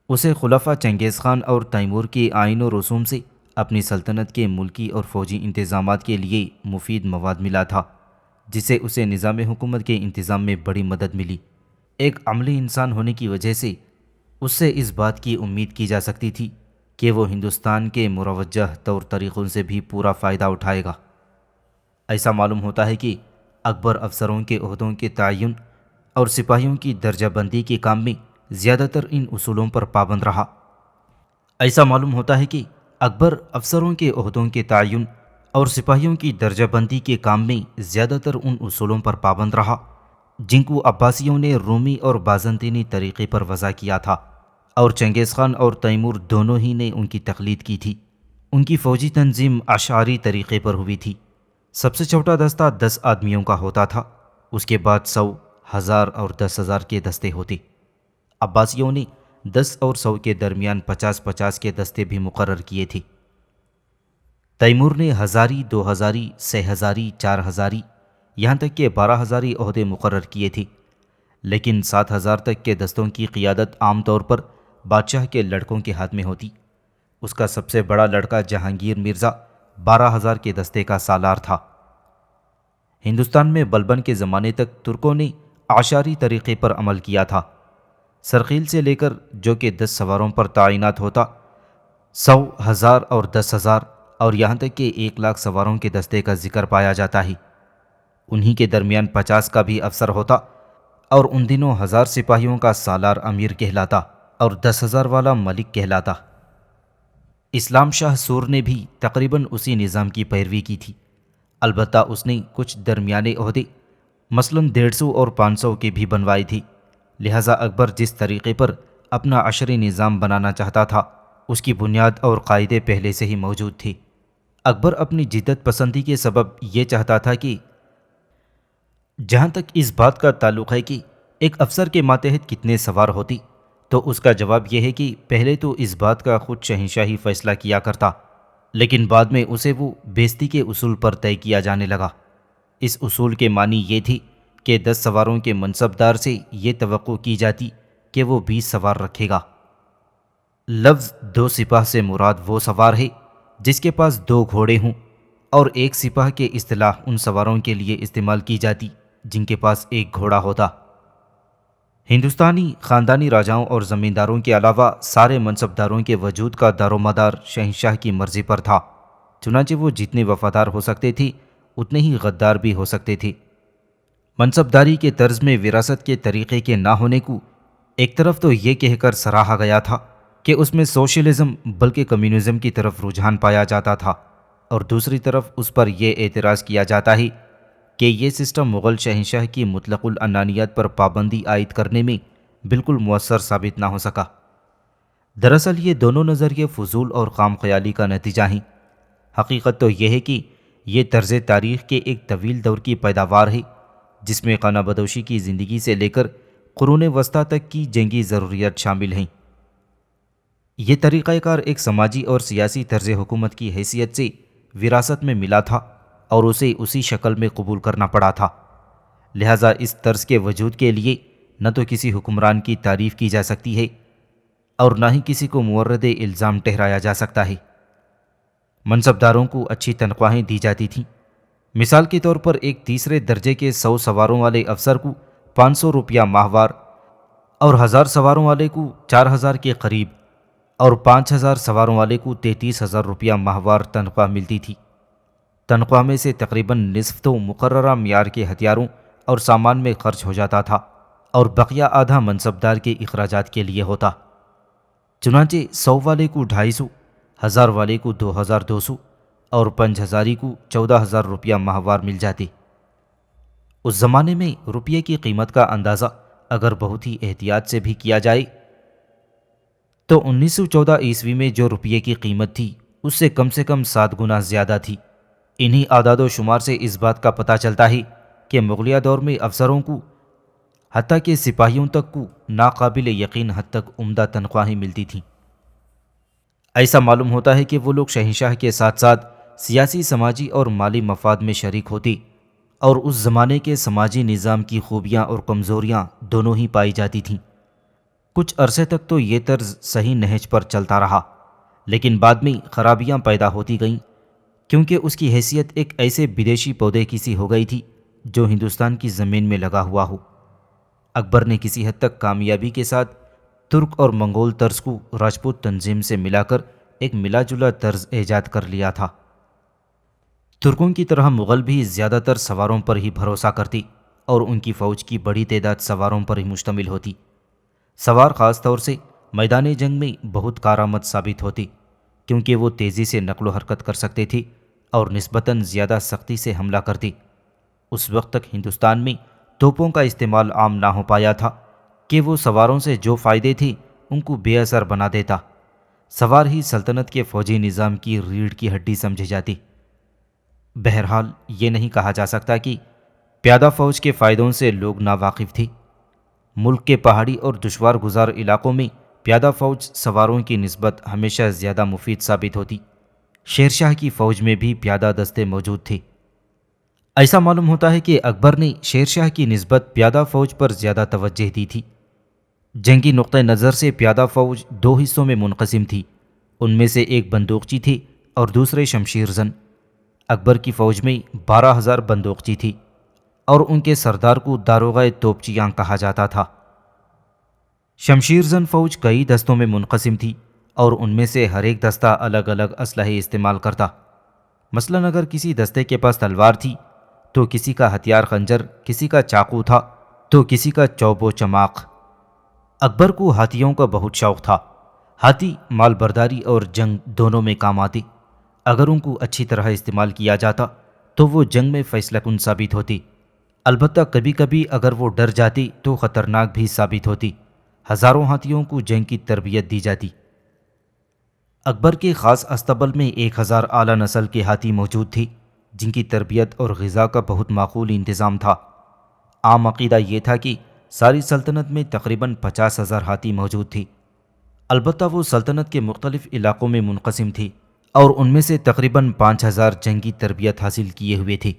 اسے خلفاء چنگیز خان اور تیمور کے آئین و رسوم سے اپنی سلطنت کے ملکی اور فوجی انتظامات کے لیے مفید مواد ملا تھا، جس سے اسے نظام حکومت کے انتظام میں بڑی مدد ملی۔ ایک عملی انسان ہونے کی وجہ سے اس سے اس بات کی امید کی جا سکتی تھی کہ وہ ہندوستان کے مروجہ طور طریقوں سے بھی پورا فائدہ اٹھائے گا۔ ایسا معلوم ہوتا ہے کہ اکبر افسروں کے عہدوں کے تعین اور سپاہیوں کی درجہ بندی کے کام میں زیادہ تر ان اصولوں پر پابند رہا۔ ایسا معلوم ہوتا ہے کہ اکبر افسروں کے عہدوں کے تعین اور سپاہیوں کی درجہ بندی کے کام میں زیادہ تر ان اصولوں پر پابند رہا جن کو عباسیوں نے رومی اور بازنطینی طریقے پر وضع کیا تھا، اور چنگیز خان اور تیمور دونوں ہی نے ان کی تقلید کی تھی۔ ان کی فوجی تنظیم اشعاری طریقے پر ہوئی تھی۔ سب سے چھوٹا دستہ 10 آدمیوں کا ہوتا تھا، اس کے بعد 100، 1000 اور 10,000 کے دستے ہوتے۔ عباسیوں نے 10 اور 100 کے درمیان 50-50 کے دستے بھی مقرر کیے تھے۔ تیمور نے 1000، 2000، 6000، 4000، یہاں تک کہ 12,000 عہدے مقرر کیے تھے، لیکن 7000 تک کے دستوں کی قیادت عام طور پر بادشاہ کے لڑکوں کے ہاتھ میں ہوتی۔ اس کا سب سے بڑا لڑکا جہانگیر مرزا 12,000 کے دستے کا سالار تھا۔ ہندوستان میں بلبن کے زمانے تک ترکوں نے اعشاری طریقے پر عمل کیا تھا۔ سرخیل سے لے کر جو کہ 10 سواروں پر تعینات ہوتا، 100، 1000 اور 10,000 اور یہاں تک کہ 1,00,000 سواروں کے دستے کا ذکر پایا جاتا ہے۔ انہی کے درمیان 50 کا بھی افسر ہوتا، اور ان دنوں 1000 سپاہیوں کا سالار امیر کہلاتا اور 10,000 والا ملک کہلاتا۔ اسلام شاہ سور نے بھی تقریباً اسی نظام کی پیروی کی تھی، البتہ اس نے کچھ درمیانے عہدے مثلاً 150 اور 500 کے بھی بنوائے تھے، لہٰذا اکبر جس طریقے پر اپنا عشری نظام بنانا چاہتا تھا اس کی بنیاد اور قاعدے پہلے سے ہی موجود تھے۔ اکبر اپنی جدت پسندی کے سبب یہ چاہتا تھا کہ جہاں تک اس بات کا تعلق ہے کہ ایک افسر کے ماتحت کتنے سوار ہوتی، تو اس کا جواب یہ ہے کہ پہلے تو اس بات کا خود شہنشاہی فیصلہ کیا کرتا، لیکن بعد میں اسے وہ بیستی کے اصول پر طے کیا جانے لگا۔ اس اصول کے معنی یہ تھی کہ 10 سواروں کے منصبدار سے یہ توقع کی جاتی کہ وہ 20 سوار رکھے گا۔ لفظ 2 سپاہ سے مراد وہ سوار ہے جس کے پاس 2 گھوڑے ہوں، اور 1 سپاہ کے اصطلاح ان سواروں کے لیے استعمال کی جاتی جن کے پاس 1 گھوڑا ہوتا۔ ہندوستانی خاندانی راجاؤں اور زمینداروں کے علاوہ سارے منصبداروں کے وجود کا دار و مدار شہنشاہ کی مرضی پر تھا، چنانچہ وہ جتنے وفادار ہو سکتے تھے اتنے ہی غدار بھی ہو سکتے تھے۔ منصبداری کے طرز میں وراثت کے طریقے کے نہ ہونے کو ایک طرف تو یہ کہہ کر سراہا گیا تھا کہ اس میں سوشلزم بلکہ کمیونزم کی طرف رجحان پایا جاتا تھا، اور دوسری طرف اس پر یہ اعتراض کیا جاتا ہے کہ یہ سسٹم مغل شہنشاہ کی مطلق العنانیت پر پابندی عائد کرنے میں بالکل مؤثر ثابت نہ ہو سکا۔ دراصل یہ دونوں نظریے فضول اور خام خیالی کا نتیجہ ہیں۔ حقیقت تو یہ ہے کہ یہ طرز تاریخ کے ایک طویل دور کی پیداوار ہے جس میں خانہ بدوشی کی زندگی سے لے کر قرون وسطیٰ تک کی جنگی ضروریات شامل ہیں۔ یہ طریقہ کار ایک سماجی اور سیاسی طرز حکومت کی حیثیت سے وراثت میں ملا تھا اور اسے اسی شکل میں قبول کرنا پڑا تھا، لہٰذا اس طرز کے وجود کے لیے نہ تو کسی حکمران کی تعریف کی جا سکتی ہے اور نہ ہی کسی کو مورد الزام ٹھہرایا جا سکتا ہے۔ منصبداروں کو اچھی تنخواہیں دی جاتی تھیں۔ مثال کے طور پر ایک تیسرے درجے کے 100 سواروں والے افسر کو 500 روپیہ ماہوار، اور 1000 سواروں والے کو 4000 کے قریب، اور 5000 سواروں والے کو 33,000 روپیہ ماہوار تنخواہ ملتی تھی۔ تنخواہ میں سے تقریباً نصف تو مقررہ معیار کے ہتھیاروں اور سامان میں خرچ ہو جاتا تھا، اور بقیہ آدھا منصبدار کے اخراجات کے لیے ہوتا۔ چنانچہ 100 والے کو 250، 1000 والے کو 2200 اور 5000 کو 14,000 روپیہ ماہوار مل جاتے۔ اس زمانے میں روپیے کی قیمت کا اندازہ اگر بہت ہی احتیاط سے بھی کیا جائے تو 1914 عیسوی میں جو روپیے کی قیمت تھی اس سے کم 7 گنا زیادہ تھی۔ انہی اعداد و شمار سے اس بات کا پتہ چلتا ہے کہ مغلیہ دور میں افسروں کو حتیٰ کہ سپاہیوں تک کو ناقابل یقین حد تک عمدہ تنخواہیں ملتی تھیں۔ ایسا معلوم ہوتا ہے کہ وہ لوگ شہنشاہ کے ساتھ ساتھ سیاسی سماجی اور مالی مفاد میں شریک ہوتی اور اس زمانے کے سماجی نظام کی خوبیاں اور کمزوریاں دونوں ہی پائی جاتی تھیں۔ کچھ عرصے تک تو یہ طرز صحیح نہج پر چلتا رہا، لیکن بعد میں خرابیاں پیدا ہوتی گئیں، کیونکہ اس کی حیثیت ایک ایسے بدیشی پودے کی سی ہو گئی تھی جو ہندوستان کی زمین میں لگا ہوا ہو۔ اکبر نے کسی حد تک کامیابی کے ساتھ ترک اور منگول طرز کو راجپوت تنظیم سے ملا کر ایک ملا جلا طرز ایجاد کر لیا تھا۔ ترکوں کی طرح مغل بھی زیادہ تر سواروں پر ہی بھروسہ کرتی اور ان کی فوج کی بڑی تعداد سواروں پر ہی مشتمل ہوتی۔ سوار خاص طور سے میدان جنگ میں بہت کارآمد ثابت ہوتی، کیونکہ وہ تیزی سے نقل و حرکت کر سکتے تھے اور نسبتاً زیادہ سختی سے حملہ کرتی۔ اس وقت تک ہندوستان میں توپوں کا استعمال عام نہ ہو پایا تھا کہ وہ سواروں سے جو فائدے تھے ان کو بے اثر بنا دیتا۔ سوار ہی سلطنت کے فوجی نظام کی ریڑھ کی ہڈی سمجھی جاتی۔ بہرحال یہ نہیں کہا جا سکتا کہ پیادہ فوج کے فائدوں سے لوگ ناواقف تھے۔ ملک کے پہاڑی اور دشوار گزار علاقوں میں پیادہ فوج سواروں کی نسبت ہمیشہ زیادہ مفید ثابت ہوتی۔ شیرشاہ کی فوج میں بھی پیادہ دستے موجود تھے۔ ایسا معلوم ہوتا ہے کہ اکبر نے شیرشاہ کی نسبت پیادہ فوج پر زیادہ توجہ دی تھی۔ جنگی نقطہ نظر سے پیادہ فوج دو حصوں میں منقسم تھی، ان میں سے ایک بندوقچی تھی اور دوسرے شمشیر زن۔ اکبر کی فوج میں 12,000 بندوقچی تھی اور ان کے سردار کو داروغہ توپچیاں کہا جاتا تھا۔ شمشیر زن فوج کئی دستوں میں منقسم تھی اور ان میں سے ہر ایک دستہ الگ الگ اسلحے استعمال کرتا۔ مثلاً اگر کسی دستے کے پاس تلوار تھی تو کسی کا ہتھیار خنجر، کسی کا چاقو تھا تو کسی کا چوب و چماق۔ اکبر کو ہاتھیوں کا بہت شوق تھا۔ ہاتھی مال برداری اور جنگ دونوں میں کام آتے۔ اگر ان کو اچھی طرح استعمال کیا جاتا تو وہ جنگ میں فیصلہ کن ثابت ہوتی، البتہ کبھی کبھی اگر وہ ڈر جاتی تو خطرناک بھی ثابت ہوتی۔ ہزاروں ہاتھیوں کو جنگ کی تربیت دی جاتی۔ اکبر کے خاص استبل میں 1,000 اعلیٰ نسل کے ہاتھی موجود تھے جن کی تربیت اور غذا کا بہت معقول انتظام تھا۔ عام عقیدہ یہ تھا کہ ساری سلطنت میں تقریباً 50,000 ہاتھی موجود تھے، البتہ وہ سلطنت کے مختلف علاقوں میں منقسم تھے اور ان میں سے تقریباً 5,000 جنگی تربیت حاصل کیے ہوئے تھے۔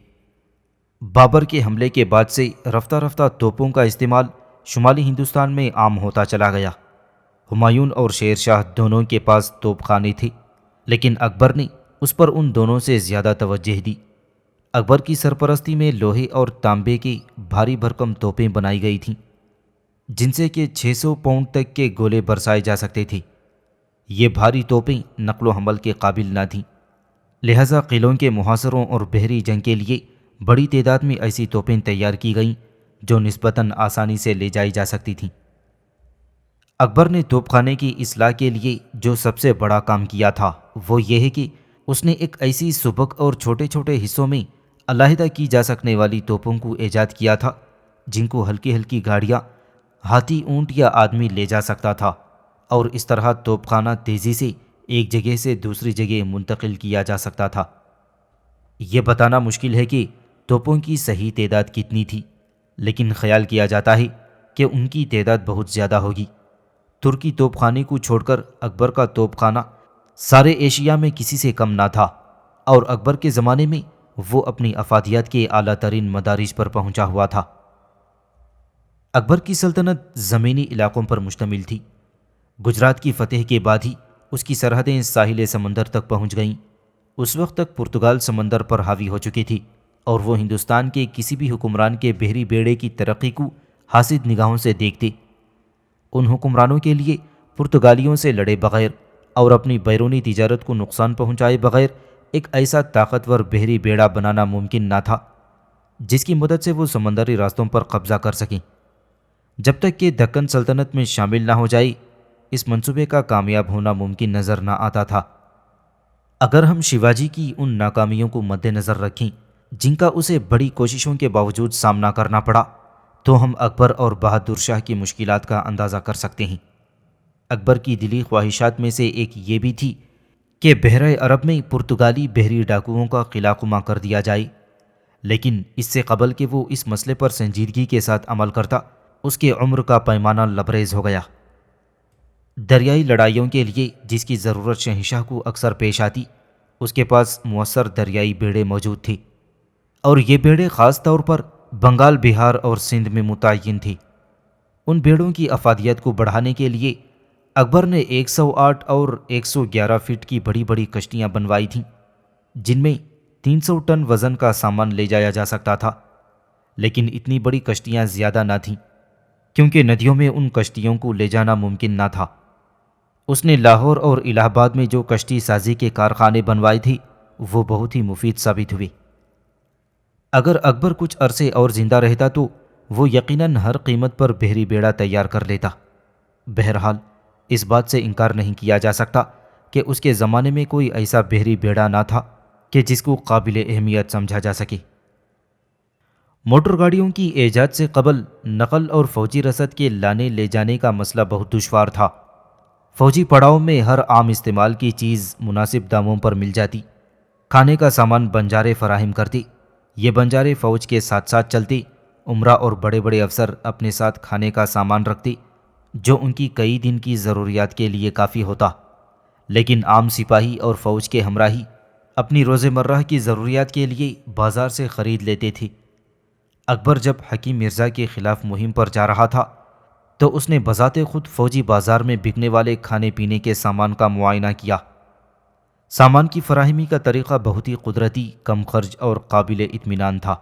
بابر کے حملے کے بعد سے رفتہ رفتہ توپوں کا استعمال شمالی ہندوستان میں عام ہوتا چلا گیا۔ ہمایوں اور شیر شاہ دونوں کے پاس توپ خانے تھے، لیکن اکبر نے اس پر ان دونوں سے زیادہ توجہ دی۔ اکبر کی سرپرستی میں لوہے اور تانبے کی بھاری بھرکم توپیں بنائی گئی تھیں جن سے کہ 600 پاؤنڈ تک کے گولے برسائے جا سکتے تھے۔ یہ بھاری توپیں نقل و حمل کے قابل نہ تھیں، لہذا قلعوں کے محاصروں اور بحری جنگ کے لیے بڑی تعداد میں ایسی توپیں تیار کی گئیں جو نسبتاً آسانی سے لے جائی جا سکتی تھیں۔ اکبر نے توپ خانے کی اصلاح کے لیے جو سب سے بڑا کام کیا تھا وہ یہ ہے کہ اس نے ایک ایسی سبک اور چھوٹے چھوٹے حصوں میں علیحدہ کی جا سکنے والی توپوں کو ایجاد کیا تھا جن کو ہلکی ہلکی گاڑیاں، ہاتھی، اونٹ یا آدمی لے جا سکتا تھا، اور اس طرح توپ خانہ تیزی سے ایک جگہ سے دوسری جگہ منتقل کیا جا سکتا تھا۔ یہ بتانا مشکل ہے کہ توپوں کی صحیح تعداد کتنی تھی، لیکن خیال کیا جاتا ہے کہ ان کی تعداد بہت زیادہ ہوگی۔ ترکی توپ خانے کو چھوڑ کر اکبر کا توپ خانہ سارے ایشیا میں کسی سے کم نہ تھا، اور اکبر کے زمانے میں وہ اپنی افادیت کے اعلیٰ ترین مدارج پر پہنچا ہوا تھا۔ اکبر کی سلطنت زمینی علاقوں پر مشتمل تھی۔ گجرات کی فتح کے بعد ہی اس کی سرحدیں ساحل سمندر تک پہنچ گئیں۔ اس وقت تک پرتگال سمندر پر حاوی ہو چکی تھی اور وہ ہندوستان کے کسی بھی حکمران کے بحری بیڑے کی ترقی کو حاسد نگاہوں سے دیکھتے۔ ان حکمرانوں کے لیے پرتگالیوں سے لڑے بغیر اور اپنی بیرونی تجارت کو نقصان پہنچائے بغیر ایک ایسا طاقتور بحری بیڑا بنانا ممکن نہ تھا جس کی مدد سے وہ سمندری راستوں پر قبضہ کر سکیں۔ جب تک کہ دکن سلطنت میں شامل نہ ہو جائے اس منصوبے کا کامیاب ہونا ممکن نظر نہ آتا تھا۔ اگر ہم شیواجی کی ان ناکامیوں کو مد نظر رکھیں جن کا اسے بڑی کوششوں کے باوجود سامنا کرنا پڑا تو ہم اکبر اور بہادر شاہ کی مشکلات کا اندازہ کر سکتے ہیں۔ اکبر کی دلی خواہشات میں سے ایک یہ بھی تھی کہ بحیرہ عرب میں پرتگالی بحری ڈاکوؤں کا قلعہ کما کر دیا جائے، لیکن اس سے قبل کہ وہ اس مسئلے پر سنجیدگی کے ساتھ عمل کرتا اس کے عمر کا پیمانہ لبریز ہو گیا۔ دریائی لڑائیوں کے لیے جس کی ضرورت شہنشاہ کو اکثر پیش آتی اس کے پاس مؤثر دریائی بیڑے موجود تھی، اور یہ بیڑے خاص طور پر بنگال، بہار اور سندھ میں متعین تھی۔ ان بیڑوں کی افادیت کو بڑھانے کے لیے اکبر نے 108 اور 111 فٹ کی بڑی بڑی کشتیاں بنوائی تھیں، جن میں 300 ٹن وزن کا سامان لے جایا جا سکتا تھا۔ لیکن اتنی بڑی کشتیاں زیادہ نہ تھیں، کیونکہ ندیوں میں ان کشتیوں کو لے جانا ممکن نہ تھا۔ اس نے لاہور اور الہ آباد میں جو کشتی سازی کے کارخانے بنوائے تھے وہ بہت ہی مفید ثابت ہوئے۔ اگر اکبر کچھ عرصے اور زندہ رہتا تو وہ یقیناً ہر قیمت پر بحری بیڑا تیار کر لیتا۔ بہرحال اس بات سے انکار نہیں کیا جا سکتا کہ اس کے زمانے میں کوئی ایسا بحری بیڑا نہ تھا کہ جس کو قابل اہمیت سمجھا جا سکے۔ موٹر گاڑیوں کی ایجاد سے قبل نقل اور فوجی رسد کے لانے لے جانے کا مسئلہ بہت دشوار تھا۔ فوجی پڑاؤ میں ہر عام استعمال کی چیز مناسب داموں پر مل جاتی۔ کھانے کا سامان بنجارے فراہم کرتے، یہ بنجارے فوج کے ساتھ ساتھ چلتے۔ عمرہ اور بڑے بڑے افسر اپنے ساتھ کھانے کا سامان رکھتے جو ان کی کئی دن کی ضروریات کے لیے کافی ہوتا، لیکن عام سپاہی اور فوج کے ہمراہی اپنی روزمرہ کی ضروریات کے لیے بازار سے خرید لیتے تھے۔ اکبر جب حکیم مرزا کے خلاف مہم پر جا رہا تھا تو اس نے بذات خود فوجی بازار میں بکنے والے کھانے پینے کے سامان کا معائنہ کیا۔ سامان کی فراہمی کا طریقہ بہت ہی قدرتی، کم خرچ اور قابل اطمینان تھا۔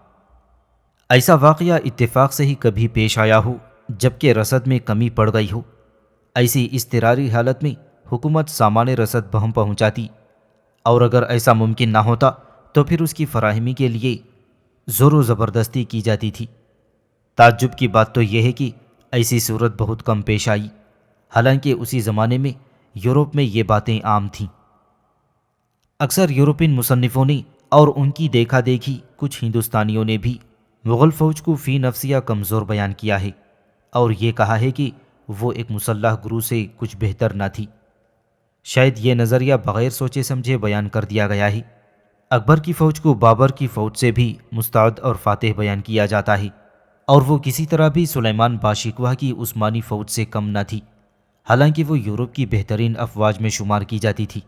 ایسا واقعہ اتفاق سے ہی کبھی پیش آیا ہو جبکہ رسد میں کمی پڑ گئی ہو۔ ایسی اضطراری حالت میں حکومت سامان رسد بہم پہنچاتی، اور اگر ایسا ممکن نہ ہوتا تو پھر اس کی فراہمی کے لیے زور و زبردستی کی جاتی تھی۔ تعجب کی بات تو یہ ہے کہ ایسی صورت بہت کم پیش آئی، حالانکہ اسی زمانے میں یورپ میں یہ باتیں عام تھیں۔ اکثر یورپین مصنفوں نے اور ان کی دیکھا دیکھی کچھ ہندوستانیوں نے بھی مغل فوج کو فی نفسیہ کمزور بیان کیا ہے، اور یہ کہا ہے کہ وہ ایک مسلح گروہ سے کچھ بہتر نہ تھی۔ شاید یہ نظریہ بغیر سوچے سمجھے بیان کر دیا گیا ہے۔ اکبر کی فوج کو بابر کی فوج سے بھی مستعد اور فاتح بیان کیا جاتا ہے، اور وہ کسی طرح بھی سلیمان باشکوہ کی عثمانی فوج سے کم نہ تھی، حالانکہ وہ یورپ کی بہترین افواج میں شمار کی جاتی تھی۔